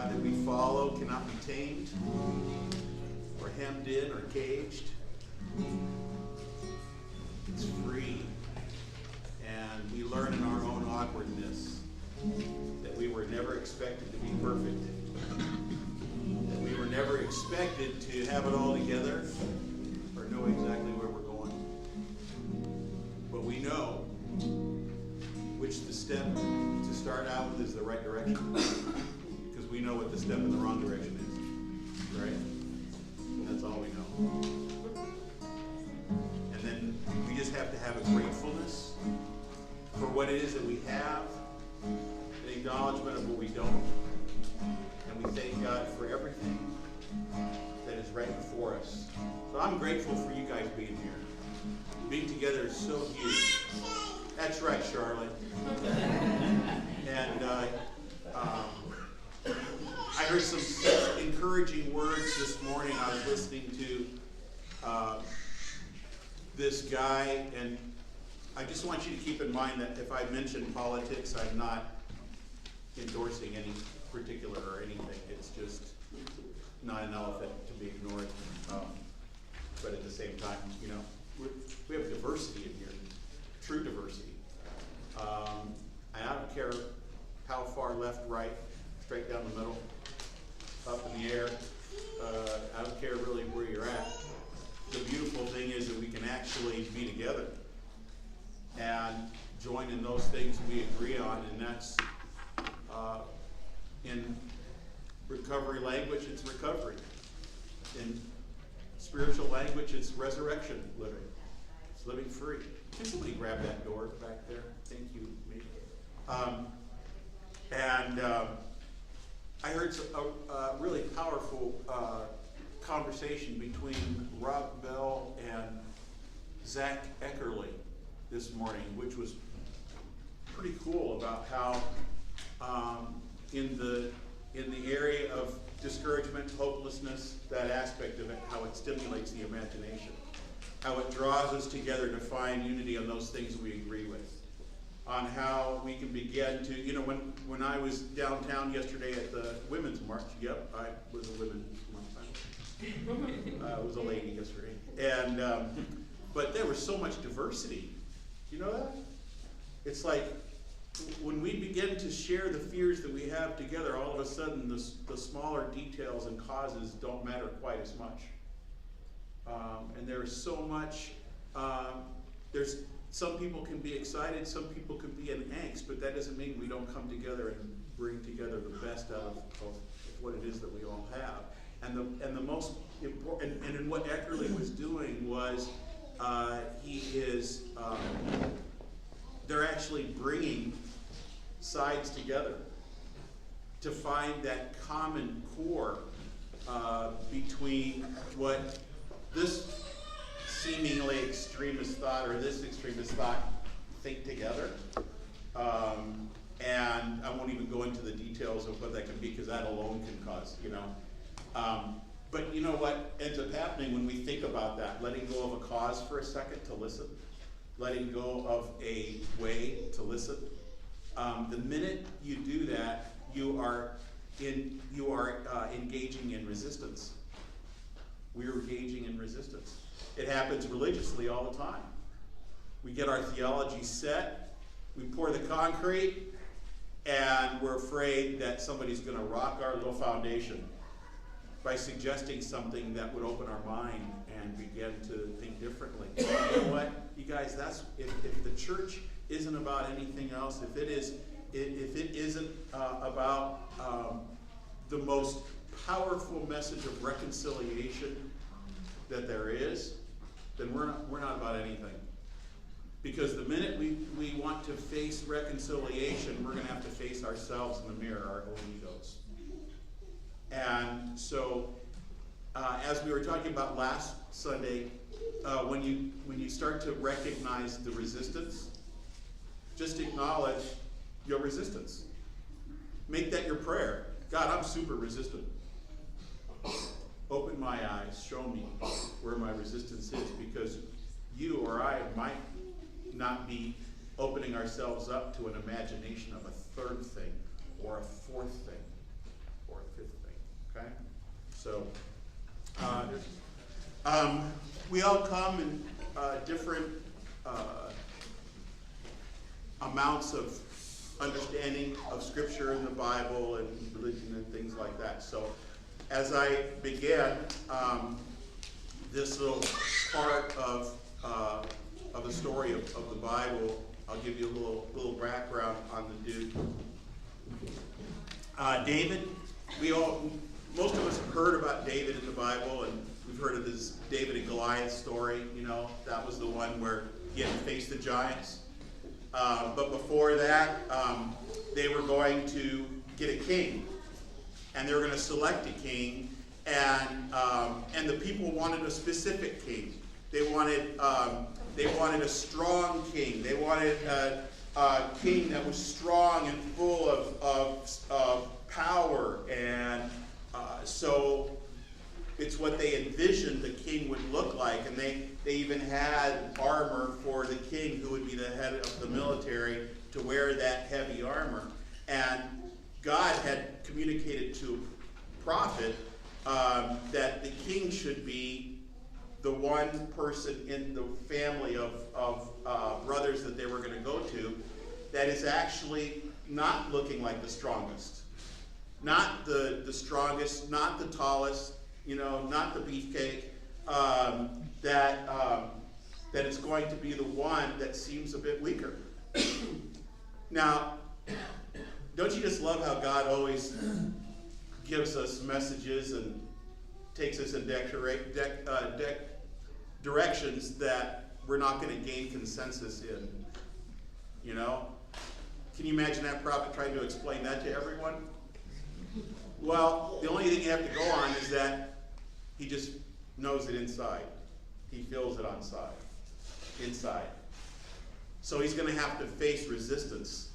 that we follow cannot be tamed or hemmed in or caged. It's free. And we learn in our own awkwardness that we were never expected to be perfect. That we were never expected to have it all together or know exactly where we're going. But we know which the step to start out with is the right direction. Because we know what the step in the wrong direction is. Right? And that's all we know. And then we just have to have a gratefulness for what it is that we have, an acknowledgement of what we don't. And we thank God for everything that is right before us. So I'm grateful for you guys being here. Being together is so huge. That's right, Charlotte. And I heard some encouraging words this morning. I was listening to this guy, and I just want you to keep in mind that if I mention politics, I'm not endorsing any particular or anything. It's just not an elephant to be ignored. But at the same time, you know, we have diversity in here, true diversity. And I don't care how far left, right, straight down the middle, up in the air. I don't care really where you're at. The beautiful thing is that we can actually be together and join in those things we agree on, and that's in recovery language, it's recovery. In spiritual language, it's resurrection living. It's living free. Can somebody grab that door back there? Thank you. I heard a really powerful conversation between Rob Bell and Zach Eckerly this morning, which was pretty cool, about how in the area of discouragement, hopelessness, that aspect of it, how it stimulates the imagination, how it draws us together to find unity on those things we agree with, on how we can begin to, you know, when I was downtown yesterday at the Women's March, yep, I was a Women's March. I was a lady yesterday. And, but there was so much diversity. You know that? It's like, when we begin to share the fears that we have together, all of a sudden the smaller details and causes don't matter quite as much. And there's so much, some people can be excited, some people can be in angst, but that doesn't mean we don't come together and bring together the best out of what it is that we all have. And the most important, and in what Eckerly was doing was, they're actually bringing sides together to find that common core between what this seemingly extremist thought or this extremist thought think together. And I won't even go into the details of what that can be, because that alone can cause, you know. But you know what ends up happening when we think about that? Letting go of a cause for a second to listen. Letting go of a way to listen. The minute you do that, you are engaging in resistance. We're engaging in resistance. It happens religiously all the time. We get our theology set, we pour the concrete, and we're afraid that somebody's going to rock our little foundation by suggesting something that would open our mind and begin to think differently. You know what, you guys? That's if the church isn't about anything else, if it isn't about the most powerful message of reconciliation that there is, then we're not about anything. Because the minute we want to face reconciliation, we're going to have to face ourselves in the mirror, our own egos. And so, as we were talking about last Sunday, when you start to recognize the resistance, just acknowledge your resistance. Make that your prayer. God, I'm super resistant. Open my eyes, show me where my resistance is, because you or I might not be opening ourselves up to an imagination of a third thing, or a fourth thing, or a Okay? So, we all come in different amounts of understanding of Scripture and the Bible and religion and things like that. So, as I began this little part of the story of the Bible, I'll give you a little background on the dude. David, most of us have heard about David in the Bible, and we've heard of this David and Goliath story. You know, that was the one where he had to face the giants. But before that, they were going to get a king, and they were going to select a king, and the people wanted a specific king. They wanted a strong king. They wanted a king that was strong and full of power, and so it's what they envisioned the king would look like. And they even had armor for the king, who would be the head of the military, to wear that heavy armor. And God had communicated to a prophet that the king should be the one person in the family of brothers that they were going to go to that is actually not looking like the strongest. Not the strongest, not the tallest, not the beefcake, that it's going to be the one that seems a bit weaker. Now, don't you just love how God always gives us messages and takes us in directions that we're not going to gain consensus in? You know? Can you imagine that prophet trying to explain that to everyone? Well, the only thing you have to go on is that he just knows it inside. He feels it inside. So he's going to have to face resistance.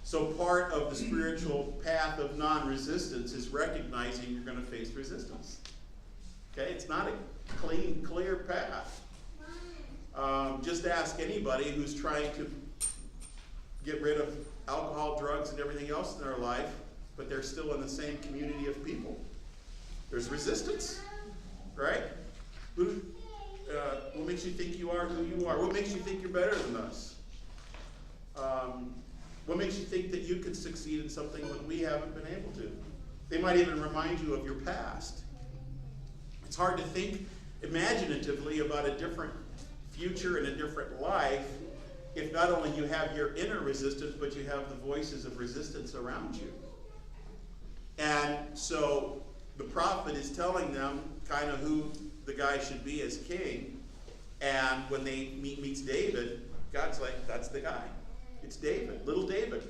So part of the spiritual path of non-resistance is recognizing you're going to face resistance. Okay? It's not a clean, clear path. Just ask anybody who's trying to get rid of alcohol, drugs, and everything else in their life, but they're still in the same community of people. There's resistance, right? What makes you think you are who you are? What makes you think you're better than us? What makes you think that you could succeed in something when we haven't been able to? They might even remind you of your past. It's hard to think imaginatively about a different future and a different life if not only you have your inner resistance, but you have the voices of resistance around you. And so the prophet is telling them kind of who the guy should be as king. And when they meets David, God's like, that's the guy. It's David, little David.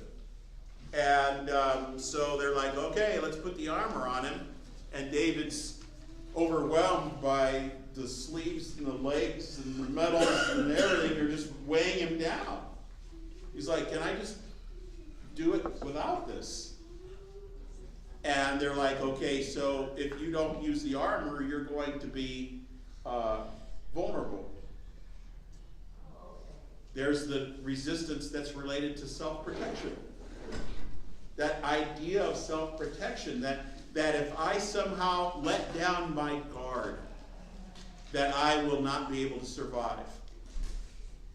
And so they're like, okay, let's put the armor on him. And David's overwhelmed by the sleeves and the legs and the metals and everything. They're just weighing him down. He's like, can I just do it without this? And they're like, okay, so if you don't use the armor, you're going to be vulnerable. There's the resistance that's related to self-protection. That idea of self-protection, that if I somehow let down my guard, that I will not be able to survive.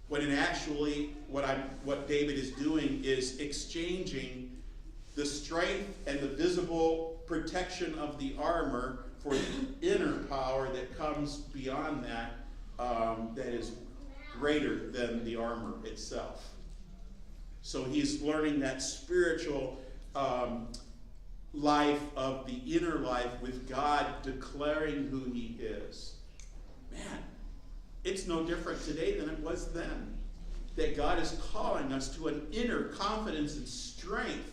When in actually, what David is doing is exchanging the strength and the visible protection of the armor for the inner power that comes beyond that, that is greater than the armor itself. So he's learning that spiritual life of the inner life with God declaring who he is. Man, it's no different today than it was then. That God is calling us to an inner confidence and strength,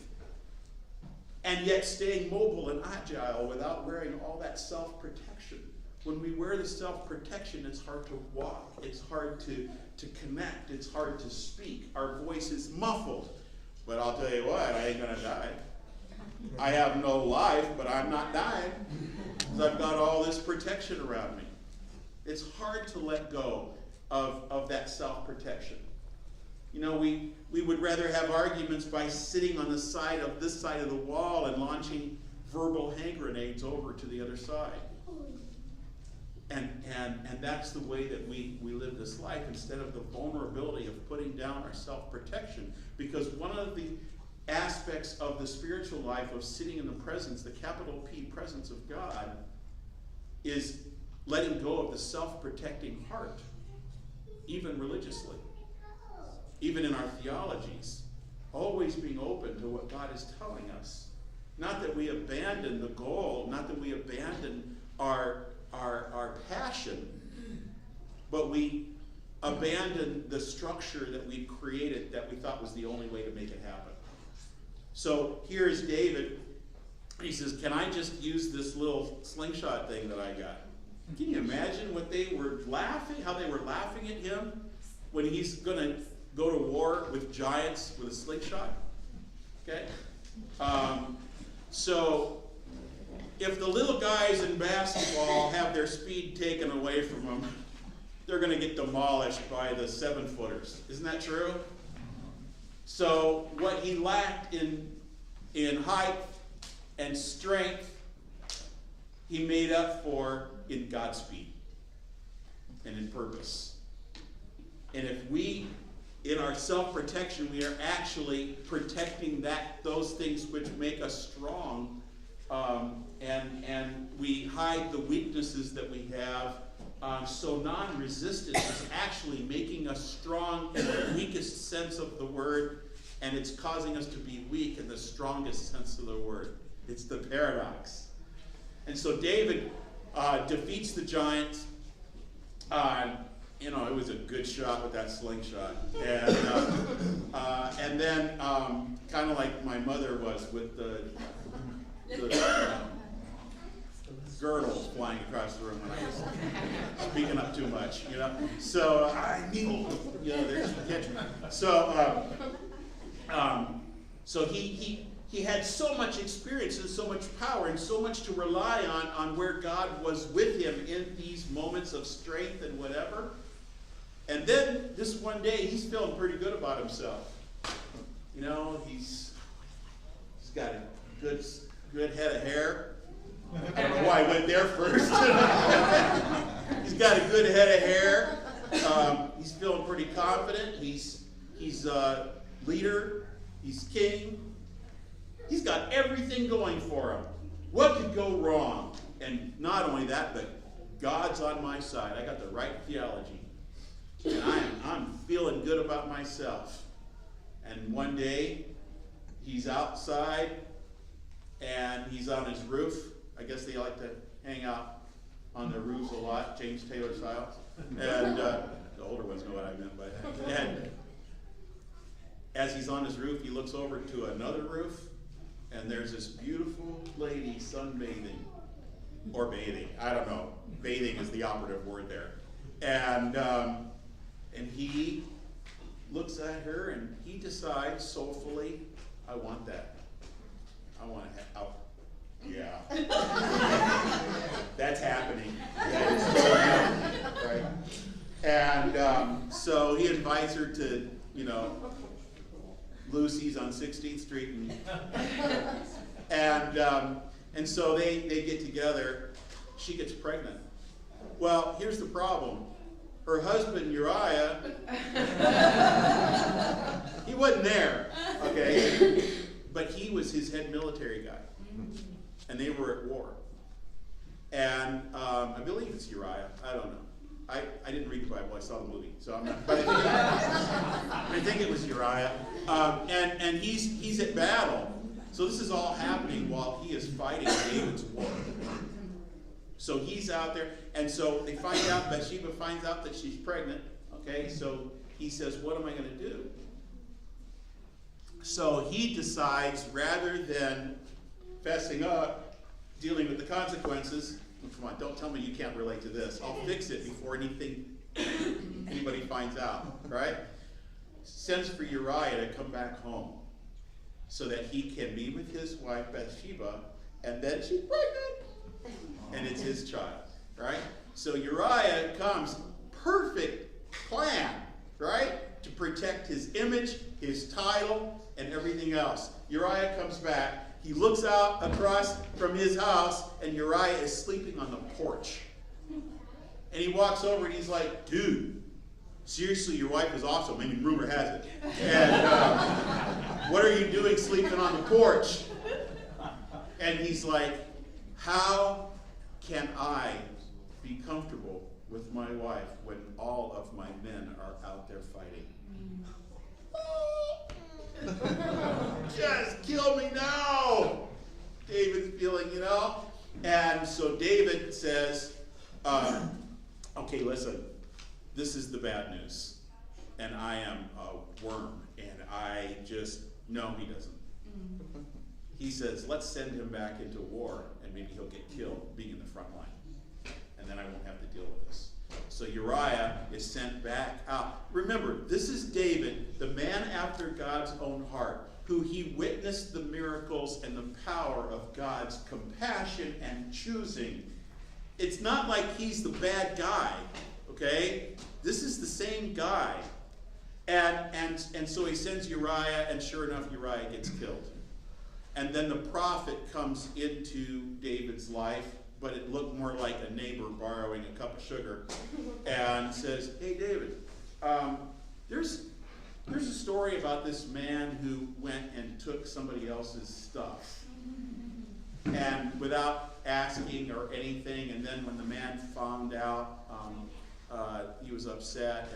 and yet staying mobile and agile without wearing all that self-protection. When we wear the self-protection, it's hard to walk. It's hard to connect. It's hard to speak. Our voice is muffled. But I'll tell you what, I ain't going to die. I have no life, but I'm not dying because I've got all this protection around me. It's hard to let go of that self-protection. You know, we would rather have arguments by sitting on this side of the wall and launching verbal hand grenades over to the other side. And that's the way that we live this life, instead of the vulnerability of putting down our self-protection. Because one of the aspects of the spiritual life of sitting in the presence, the capital P presence of God, is letting go of the self-protecting heart, even religiously, even in our theologies, always being open to what God is telling us. Not that we abandon the goal, not that we abandon our passion, but we abandon the structure that we created that we thought was the only way to make it happen. So here's David. He says, can I just use this little slingshot thing that I got? Can you imagine what they were laughing, how they were laughing at him when he's going to go to war with giants with a slingshot? Okay? So if the little guys in basketball have their speed taken away from them, they're going to get demolished by the 7-footers. Isn't that true? So what he lacked in height and strength, he made up for in God's speed and in purpose. And if we, in our self-protection, we are actually protecting those things which make us strong, and we hide the weaknesses that we have. So non-resistance is actually making us strong in the weakest sense of the word, and it's causing us to be weak in the strongest sense of the word. It's the paradox. And so David defeats the giant. It was a good shot with that slingshot. And then, kind of like my mother was with the girdles flying across the room when I was speaking up too much, So I knew, there she catch me. So he had so much experience and so much power and so much to rely on where God was with him in these moments of strength and whatever. And then this one day he's feeling pretty good about himself. He's got a good head of hair. I don't know why I went there first. He's got a good head of hair. He's feeling pretty confident. He's leader. He's king. He's got everything going for him. What could go wrong? And not only that, but God's on my side. I got the right theology. And I'm feeling good about myself. And one day, he's outside, and he's on his roof. I guess they like to hang out on their roofs a lot, James Taylor style. And the older ones know what I meant by that. And as he's on his roof, he looks over to another roof, and there's this beautiful lady sunbathing, or bathing, I don't know. Bathing is the operative word there. And he looks at her, and he decides soulfully, I want that. I want to have, yeah. That's happening. That is totally happening, right? And so he invites her to, Lucy's on 16th Street, and so they get together. She gets pregnant. Well, here's the problem. Her husband Uriah, he wasn't there, okay? But he was his head military guy, and they were at war. And I believe it's Uriah. I don't know. I didn't read the Bible. I saw the movie, so I'm not. But I think it was Uriah. And he's at battle. So this is all happening while he is fighting David's war. So he's out there, and so they find out. Bathsheba finds out that she's pregnant. Okay, so he says, "What am I going to do?" So he decides, rather than fessing up, dealing with the consequences. Come on, don't tell me you can't relate to this. I'll fix it before anybody finds out, right? Sends for Uriah to come back home so that he can be with his wife Bathsheba, and then she's pregnant, and it's his child, right? So Uriah comes, perfect plan, right? To protect his image, his title, and everything else. Uriah comes back. he looks out across from his house, and Uriah is sleeping on the porch. And he walks over and he's like, dude, seriously, your wife is awesome. I mean, rumor has it. And what are you doing sleeping on the porch? And he's like, how can I be comfortable with my wife when all of my men are out there fighting? Just kill me now, David's feeling, And so David says, okay, listen, this is the bad news. And I am a worm, and I just, no, he doesn't. He says, let's send him back into war, and maybe he'll get killed being in the front line. And then I won't have to deal with this. So Uriah is sent back out. Remember, this is David, the man after God's own heart, who he witnessed the miracles and the power of God's compassion and choosing. It's not like he's the bad guy, okay? This is the same guy. And so he sends Uriah, and sure enough, Uriah gets killed. And then the prophet comes into David's life, but it looked more like a neighbor borrowing a cup of sugar, and says, hey, David, there's a story about this man who went and took somebody else's stuff, and without asking or anything, and then when the man found out, he was upset,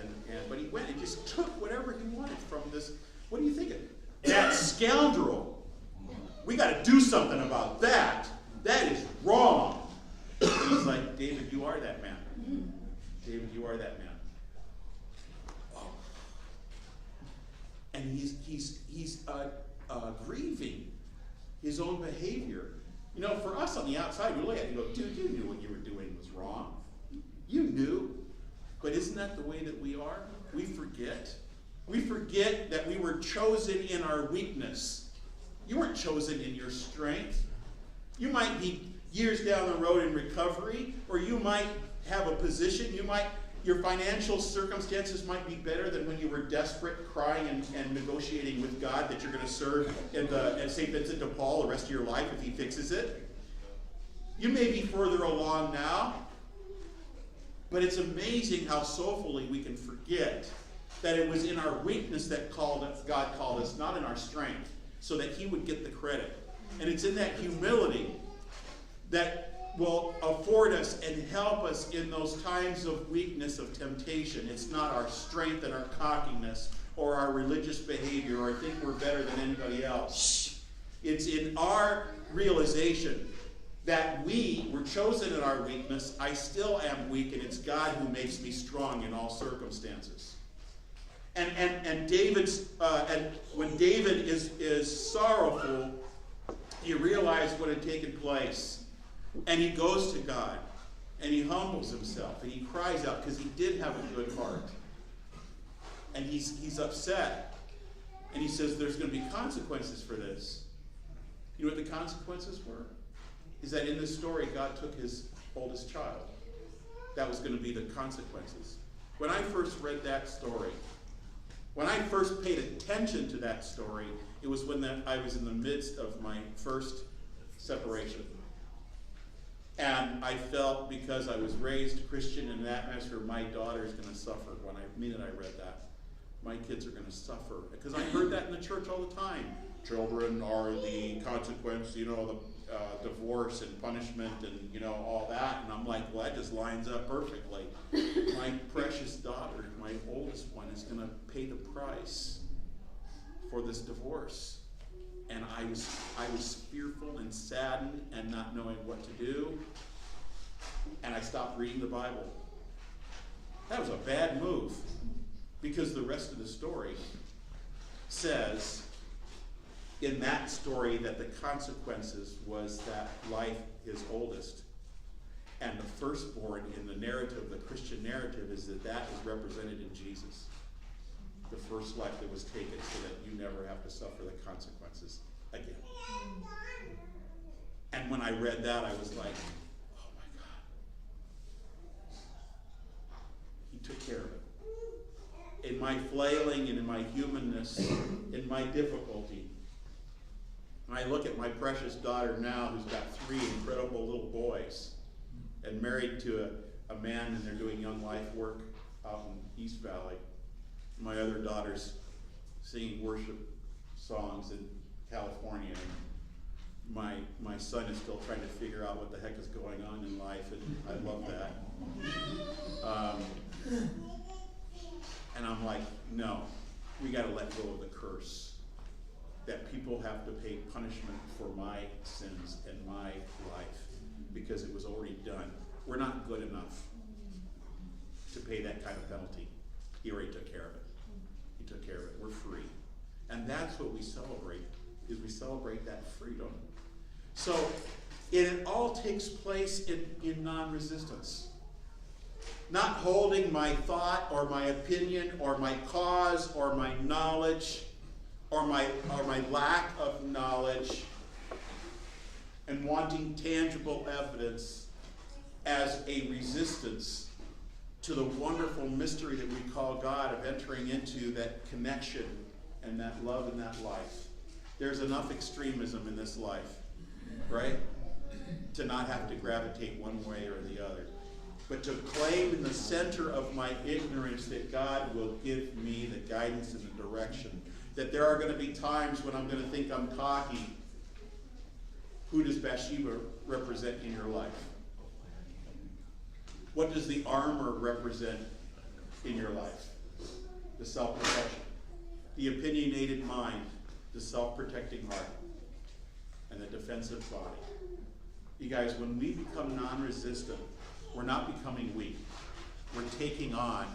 but he went and just took whatever he wanted from this. What do you think of that scoundrel? We got to do something about that. That is wrong. And he's like, David, you are that man. David, you are that man. Oh. And he's grieving his own behavior. For us on the outside, we look at it and go, dude, you knew what you were doing was wrong. You knew. But isn't that the way that we are? We forget. We forget that we were chosen in our weakness. You weren't chosen in your strength. You might be years down the road in recovery, or you might have a position. Your financial circumstances might be better than when you were desperate, crying and negotiating with God that you're going to serve at St. Vincent de Paul the rest of your life if he fixes it. You may be further along now, but it's amazing how soulfully we can forget that it was in our weakness that God called us, not in our strength, so that he would get the credit. And it's in that humility that will afford us and help us in those times of weakness, of temptation. It's not our strength and our cockiness or our religious behavior or I think we're better than anybody else. It's in our realization that we were chosen in our weakness. I still am weak, and it's God who makes me strong in all circumstances. And when David is sorrowful, he realized what had taken place. And he goes to God, and he humbles himself, and he cries out, because he did have a good heart. And he's upset. And he says, there's going to be consequences for this. You know what the consequences were? Is that in this story, God took his oldest child. That was going to be the consequences. When I first read that story, when I first paid attention to that story, it was when I was in the midst of my first separation. And I felt, because I was raised Christian in an atmosphere, my daughter is going to suffer. When I read that, my kids are going to suffer. Because I heard that in the church all the time. Children are the consequence, the divorce and punishment and, all that. And I'm like, well, that just lines up perfectly. My precious daughter, my oldest one, is going to pay the price for this divorce. And I was fearful and saddened and not knowing what to do. And I stopped reading the Bible. That was a bad move, because the rest of the story says in that story that the consequences was that life is oldest. And the firstborn in the narrative, the Christian narrative, is that is represented in Jesus. The first life that was taken so that you never have to suffer the consequences again. And when I read that, I was like, oh my God. He took care of it. In my flailing and in my humanness, in my difficulty, And I look at my precious daughter now, who's got 3 incredible little boys, and married to a man, and they're doing Young Life work out in East Valley. My other daughter's singing worship songs in California. And my son is still trying to figure out what the heck is going on in life, and I love that. And I'm like, no, we got to let go of the curse that people have to pay punishment for my sins and my life because it was already done. We're not good enough to pay that kind of penalty. He already took care of it. He took care of it. We're free. And that's what we celebrate, is we celebrate that freedom. So it all takes place in non-resistance. Not holding my thought or my opinion or my cause or my knowledge or my lack of knowledge and wanting tangible evidence as a resistance to the wonderful mystery that we call God, of entering into that connection and that love and that life. There's enough extremism in this life, right? To not have to gravitate one way or the other. But to claim in the center of my ignorance that God will give me the guidance and the direction. That there are going to be times when I'm going to think I'm cocky. Who does Bathsheba represent in your life? What does the armor represent in your life? The self-protection. The opinionated mind. The self-protecting heart. And the defensive body. You guys, when we become non-resistant, we're not becoming weak. We're taking on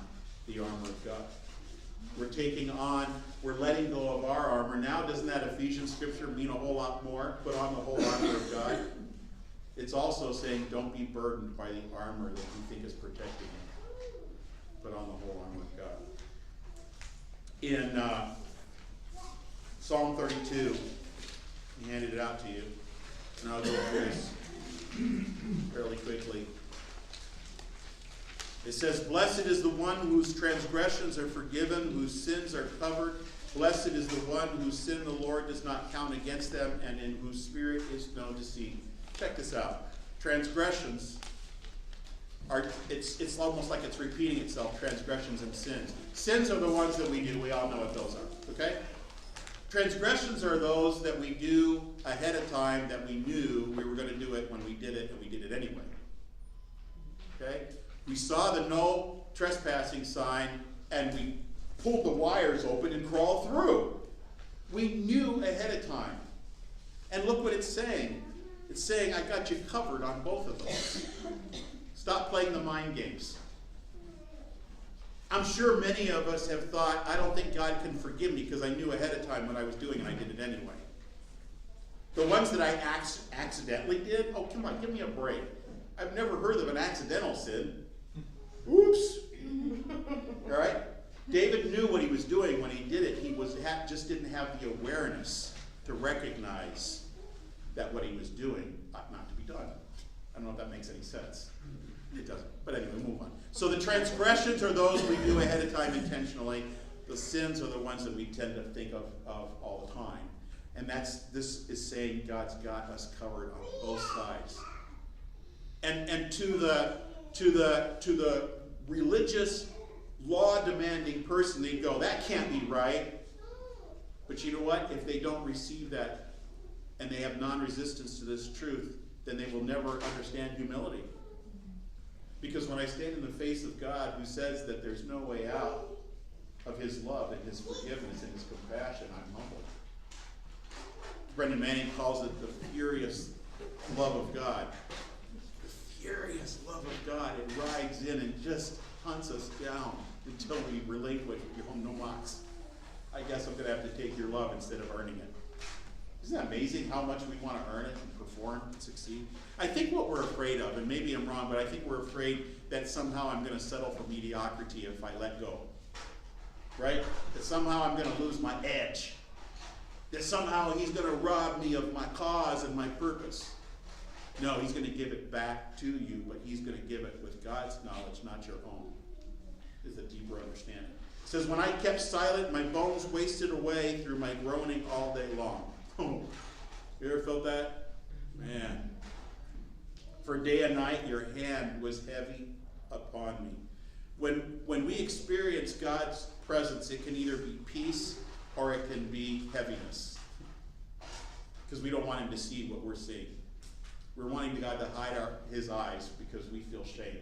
the armor of God. We're letting go of our armor. Now, doesn't that Ephesians scripture mean a whole lot more? Put on the whole armor of God. It's also saying don't be burdened by the armor that you think is protecting you. Put on the whole armor of God. In Psalm 32, he handed it out to you. And I'll go through this fairly quickly. It says, "Blessed is the one whose transgressions are forgiven, whose sins are covered. Blessed is the one whose sin the Lord does not count against them, and in whose spirit is no deceit." Check this out. Transgressions are, it's almost like it's repeating itself, transgressions and sins. Sins are the ones that we do. We all know what those are, okay? Transgressions are those that we do ahead of time, that we knew we were going to do it when we did it, and we did it anyway. Okay? We saw the no trespassing sign, and we pulled the wires open and crawled through. We knew ahead of time. And look what it's saying. It's saying, I got you covered on both of those. Stop playing the mind games. I'm sure many of us have thought, I don't think God can forgive me because I knew ahead of time what I was doing and I did it anyway. The ones that I accidentally did, oh, come on, give me a break. I've never heard of an accidental sin. Oops. All right? David knew what he was doing when he did it. He just didn't have the awareness to recognize that what he was doing ought not to be done. I don't know if that makes any sense. It doesn't. But anyway, move on. So the transgressions are those we do ahead of time intentionally. The sins are the ones that we tend to think of all the time. And this is saying God's got us covered on both sides. And to the religious, law-demanding person, they go, that can't be right. But you know what? If they don't receive that and they have non-resistance to this truth, then they will never understand humility. Because when I stand in the face of God, who says that there's no way out of his love and his forgiveness and his compassion, I'm humbled. Brendan Manning calls it the furious love of God. Furious love of God. It rides in and just hunts us down until we relinquish. No mas. I guess I'm going to have to take your love instead of earning it. Isn't that amazing how much we want to earn it and perform and succeed? I think what we're afraid of, and maybe I'm wrong, but I think we're afraid that somehow I'm going to settle for mediocrity if I let go. Right? That somehow I'm going to lose my edge. That somehow he's going to rob me of my cause and my purpose. No, he's going to give it back to you, but he's going to give it with God's knowledge, not your own. Is a deeper understanding. It says, when I kept silent, my bones wasted away through my groaning all day long. Oh, You ever felt that? Man. For day and night your hand was heavy upon me. When we experience God's presence, it can either be peace or it can be heaviness. Because we don't want him to see what we're seeing. We're wanting God to hide his eyes because we feel shame.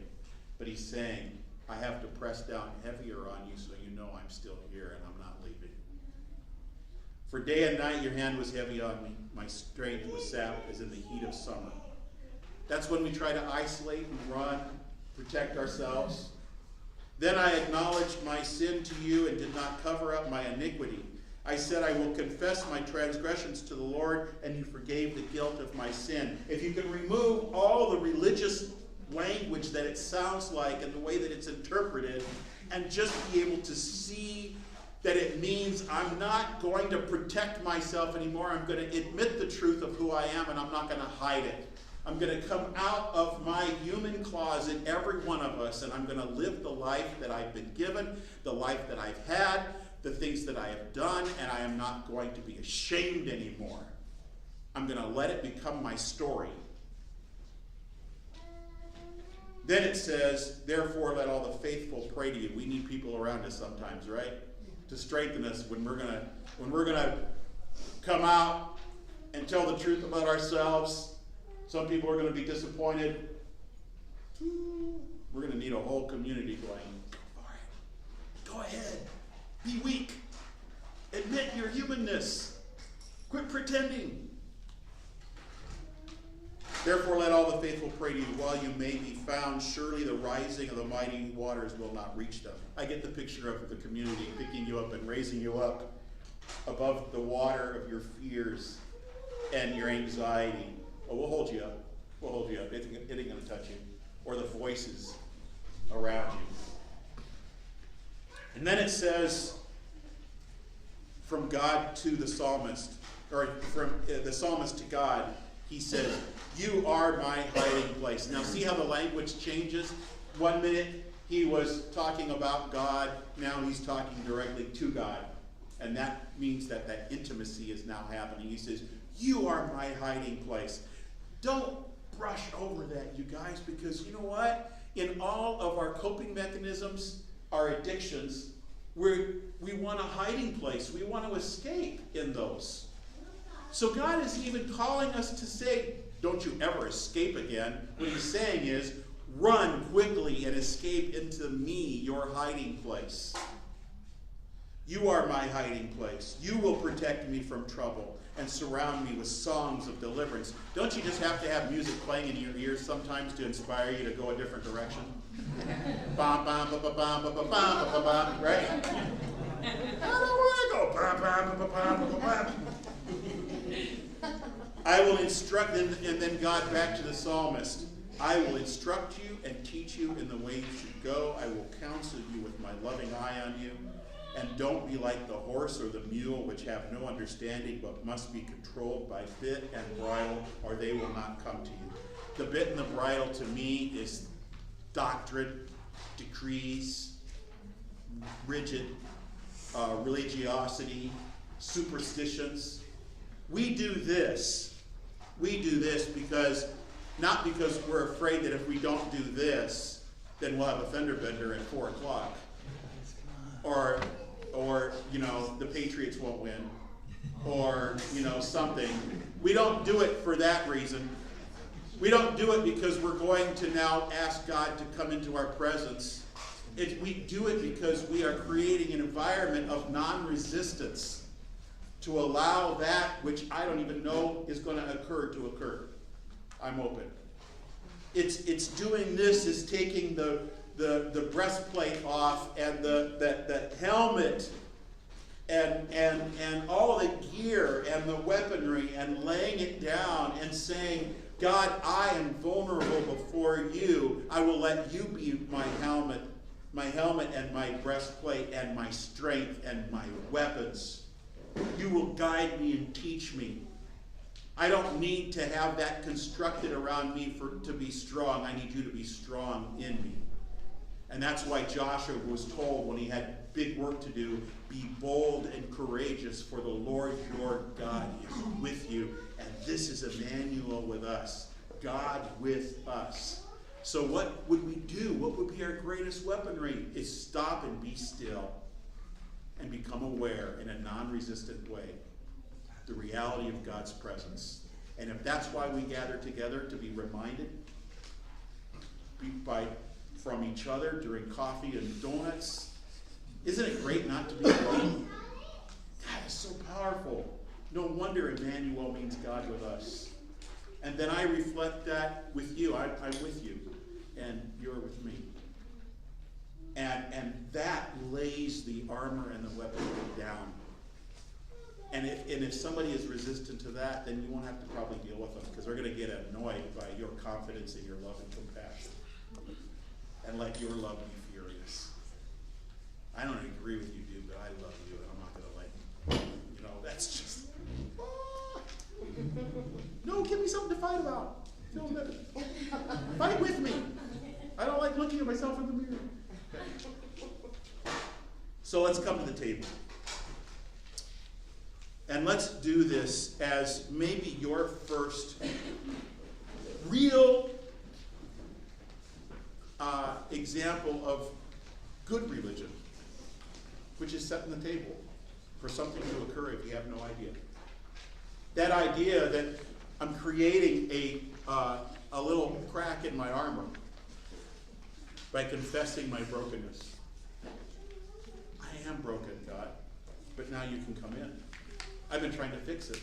But he's saying, I have to press down heavier on you so you know I'm still here and I'm not leaving. For day and night your hand was heavy on me. My strength was sapped as in the heat of summer. That's when we try to isolate and run, protect ourselves. Then I acknowledged my sin to you and did not cover up my iniquity. I said, I will confess my transgressions to the Lord, and you forgave the guilt of my sin. If you can remove all the religious language that it sounds like and the way that it's interpreted, and just be able to see that it means I'm not going to protect myself anymore. I'm going to admit the truth of who I am, and I'm not going to hide it. I'm going to come out of my human closet, every one of us, and I'm going to live the life that I've been given, the life that I've had, the things that I have done, and I am not going to be ashamed anymore. I'm going to let it become my story. Then it says, therefore let all the faithful pray to you. We need people around us sometimes, right? To strengthen us when we're gonna come out and tell the truth about ourselves. Some people are going to be disappointed. We're going to need a whole community going, all right, go ahead. Be weak. Admit your humanness. Quit pretending. Therefore let all the faithful pray to you while you may be found. Surely the rising of the mighty waters will not reach them. I get the picture of the community picking you up and raising you up above the water of your fears and your anxiety. Oh, we'll hold you up. We'll hold you up. It ain't going to touch you. Or the voices around you. And then it says, from God to the psalmist, or from the psalmist to God, he says, you are my hiding place. Now see how the language changes? 1 minute he was talking about God, now he's talking directly to God. And that means that that intimacy is now happening. He says, you are my hiding place. Don't brush over that, you guys, because you know what? In all of our coping mechanisms, our addictions, we want a hiding place. We want to escape in those. So God is even calling us to say, don't you ever escape again. What he's saying is, run quickly and escape into me, your hiding place. You are my hiding place. You will protect me from trouble and surround me with songs of deliverance. Don't you just have to have music playing in your ears sometimes to inspire you to go a different direction? Bam, bam, bam, bam, bam, bam, bam, bam, right? I don't want to go bam, bam, bam, bam, bam, bam. I will instruct, and then God back to the psalmist. I will instruct you and teach you in the way you should go. I will counsel you with my loving eye on you. And don't be like the horse or the mule, which have no understanding, but must be controlled by bit and bridle, or they will not come to you. The bit and the bridle to me is doctrine, decrees, rigid religiosity, superstitions. We do this because, not because we're afraid that if we don't do this, then we'll have a fender bender at 4 o'clock. Or, the Patriots won't win. Or, something. We don't do it for that reason. We don't do it because we're going to now ask God to come into our presence. We do it because we are creating an environment of non-resistance to allow that which I don't even know is going to occur. I'm open. It's doing this is taking the breastplate off and the helmet and all the gear and the weaponry and laying it down and saying, God, I am vulnerable before you. I will let you be my helmet and my breastplate and my strength and my weapons. You will guide me and teach me. I don't need to have that constructed around me to be strong. I need you to be strong in me. And that's why Joshua was told when he had big work to do, be bold and courageous, for the Lord your God is with you. And this is Emmanuel with us, God with us. So what would we do? What would be our greatest weaponry? Is stop and be still and become aware in a non-resistant way the reality of God's presence. And if that's why we gather together, to be reminded from each other during coffee and donuts, isn't it great not to be alone? God, it's so powerful. No wonder Emmanuel means God with us. And then I reflect that with you. I'm with you, and you're with me. And that lays the armor and the weaponry down. And if somebody is resistant to that, then you won't have to probably deal with them, because they're going to get annoyed by your confidence in your love and compassion. And let your love be furious. I don't agree with you, dude, but I love you, and I'm not going to that's just... No, give me something to fight about. Feel better. Fight with me. I don't like looking at myself in the mirror. So let's come to the table. And let's do this as maybe your first real example of good religion, which is setting the table for something to occur if you have no idea. That idea that I'm creating a little crack in my armor by confessing my brokenness. I am broken, God, but now you can come in. I've been trying to fix it.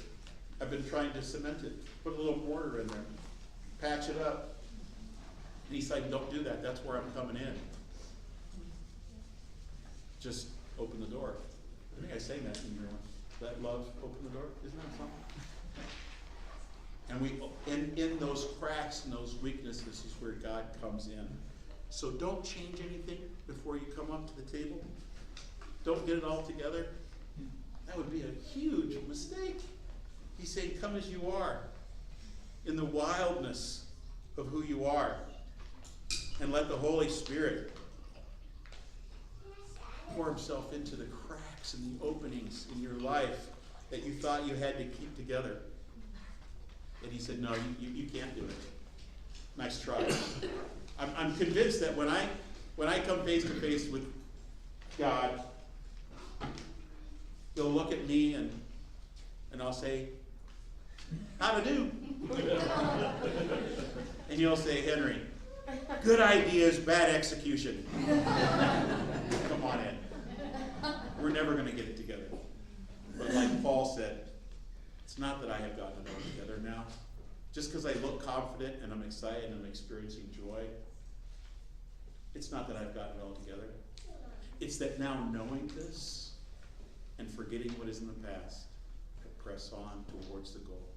I've been trying to cement it, put a little mortar in there, patch it up. And he's like, don't do that. That's where I'm coming in. Just open the door. I think I sang that in your let love open the door. Isn't that something? And in those cracks and those weaknesses is where God comes in. So don't change anything before you come up to the table. Don't get it all together. That would be a huge mistake. He's saying, come as you are, in the wildness of who you are. And let the Holy Spirit pour himself into the cracks and the openings in your life that you thought you had to keep together. And he said, no, you can't do it. Nice try. I'm convinced that when I come face to face with God, he'll look at me and I'll say, how to do? And you'll say, Henry, good ideas, bad execution. Come on in. We're never going to get it together. But like Paul said, it's not that I have gotten it all together now. Just because I look confident and I'm excited and I'm experiencing joy, it's not that I've gotten it all together. It's that now knowing this and forgetting what is in the past, I press on towards the goal,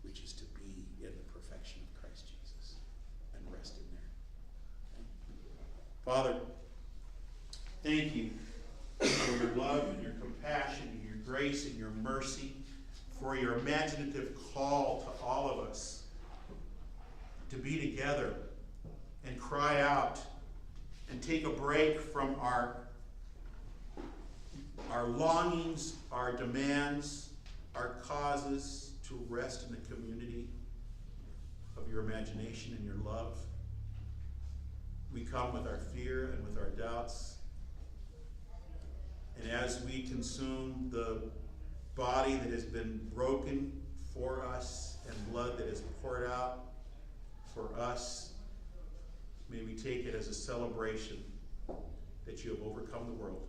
which is to be in the perfection of Christ Jesus and rest in there. Father, thank you for your love and your compassion and your grace and your mercy, for your imaginative call to all of us to be together and cry out and take a break from our longings, our demands, our causes, to rest in the community of your imagination and your love. We come with our fear and with our doubts. And as we consume the body that has been broken for us and blood that is poured out for us, may we take it as a celebration that you have overcome the world